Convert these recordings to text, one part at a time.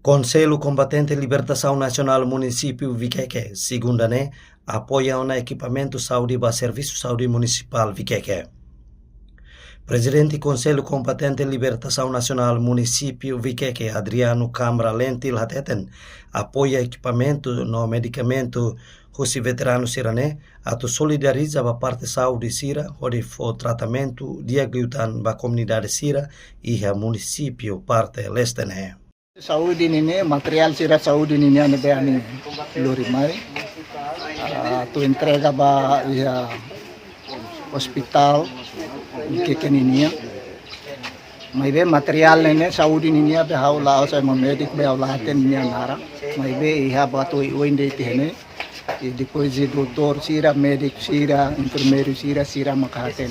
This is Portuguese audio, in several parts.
Conselho Combatente Libertação Nacional Município Viqueque, segunda-ne, apoia um equipamento saúde para Serviço Saúde Municipal Viqueque. Presidente Conselho Combatente Libertação Nacional Município Viqueque, Adriano Câmara Lentil Hateten, apoia equipamento no medicamento Russi Veterano Sirané, atu solidariza a parte saúde Sira, onde for tratamento diagliutan ba comunidade Sira e a município parte leste-né. Saúde ini material sira saúde ini ane be ani lorimai tu entrega ba ya hospital que keninia mai be material ini saúde ini be haula sa medik be haula ten ini nara mai be iha ba tu wende tene e depois de doutor sira médico sira enfermeiro sira makaten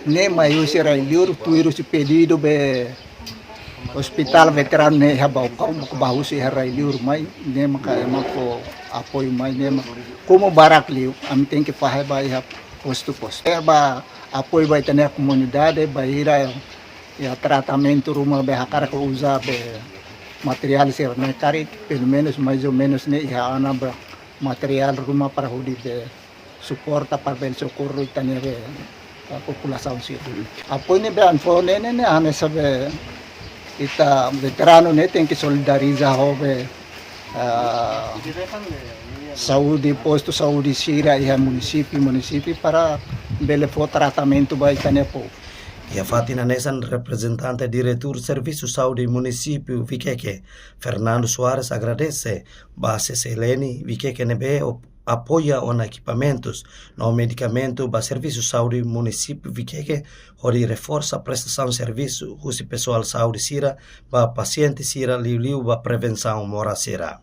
ne mai usira liur tuiru se pedido be hospital veterano ne habau kau bahu si harai liur mai ne maka emako apoio mai ne como barak liu am tem que fazer ba ya posto ba apoio ba tene comunidade ba ira ya tratamento rumah be hakar ko usa be material ser ne cari pelo menos mais ou menos ne ya ana ba material rumah para hudi be suporta para bel socorro itania be a população sir apoio ne be anfone ne ane sabe ita veterano ne tem que solidarizar hobe saúde posto saúde sira e município para bele for tratamento vai tane po. E a Fatina Nessan, representante diretor Serviço Saúde Município Viqueque, Fernando Soares agradece base Seleni Viqueque nebe apoia os equipamentos no medicamento para Serviço Saúde Município Viqueque, onde reforça a prestação de serviço do pessoal saúde sira para paciente sira liu para prevenção mora sira.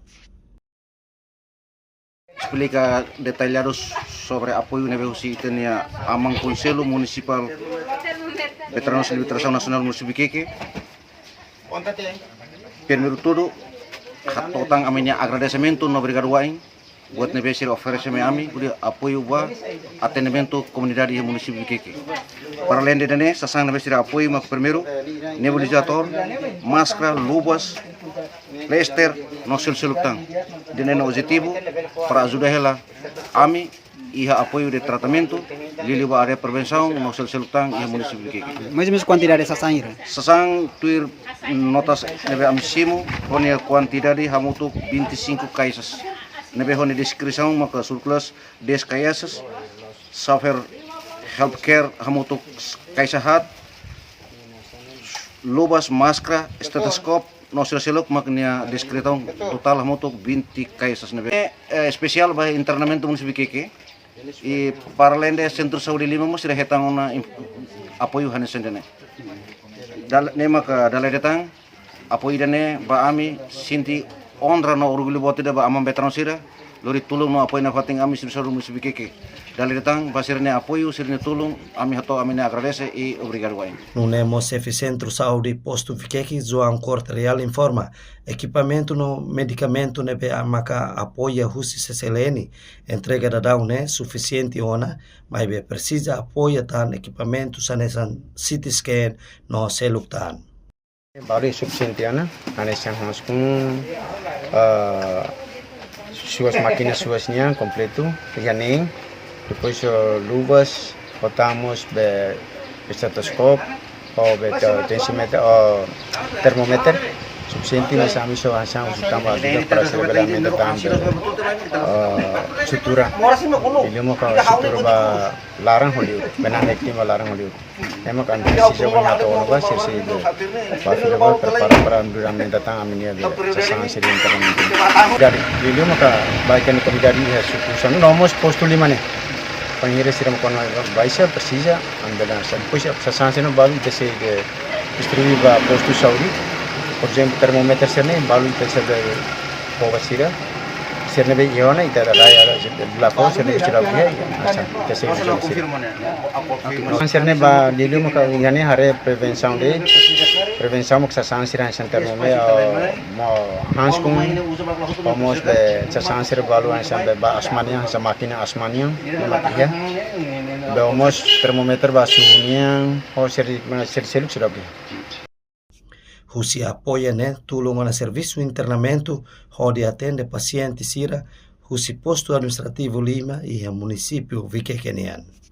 Explica detalhados sobre apoio nível tenha amang Conselho Municipal Veteranos de Libertação Nacional Município Viqueque. Primeiro tudo, hatotang aminya agradecimento no obrigado wain buat nebesir oferece ami budi apoio ba atendimento comunidade do município de Viqueque. Para além de dane, sasang nebesir apoio mak primeiro nebulizator, máscara, luvas, lester, no selutang. Dene no objetivo para ajudar ela ami iha apoio de tratamento, lili ba área prevenção no selutang e município de Viqueque. Mais ou menos quantidade sasang ira? Sasang tuir notas nebe amsimo, onde a quantidade hamutu 25 caixas. Nebe hone descrição maka surplus 10 caixas, Safer Healthcare hamutu kaisahat, luvas, máscara, estetoscópio, no seluk maknya descrição total hamutu 20 caixas nebe. Especial bah internamento município Viqueque e para além de centro saúde lima mas sudah hetang una apoio hanes sendene. Ne maka dalai datang apoio dane ba ami sinti ondra no orgulho bote da ba amam veteran sira lori tulung no apoio na fating ami sir município Viqueque. Dalai datang basirne apoio sirne tulung ami hato ami ne agradece e obrigado wain. No Mosef Centro Saúde Posto Viqueque, João Corte Real informa equipamento no medicamento nebe amaka apoia Russi CCLN entrega da daune suficiente ona mas be precisa apoia tan equipamento sanesan CT scan no seluktan. Baru suficiente ana anesan harus com suas máquinas suasnya completo yaning depois luvas botamos be estetoscópio ou be tensimeter ou termometer suficiente mas kami so asang utama juga para sebenarnya tambah sutura ilmu ka sutura ba larang holiu benar hektima larang holiu emang kan sisi jawa atau orang ba sisi itu baru ba para ambil datang aminia be sasang seri internamente dari ilmu ka baikkan komunidade ya sukusan nomos posto 5 ne pangira siram kono baisa precisa ambulância depois sasang seno balu desse distribuir ba posto saúde. Por exemplo, termometer serne balu tersedia povasira serne be iona ida da ya la po serne chira bia asa tersedia serne ba dilu maka yani hare prevenção maka sasang sira termometer mo hans kun pomos be sasang sira balu ansan be ba asmania sa makina asmania makia be omos termometer ba suhunya o seri chira bia. husi apoia né tulunga na serviço internamento onde atende paciente sira husi posto administrativo Lima e a município Viquequenian.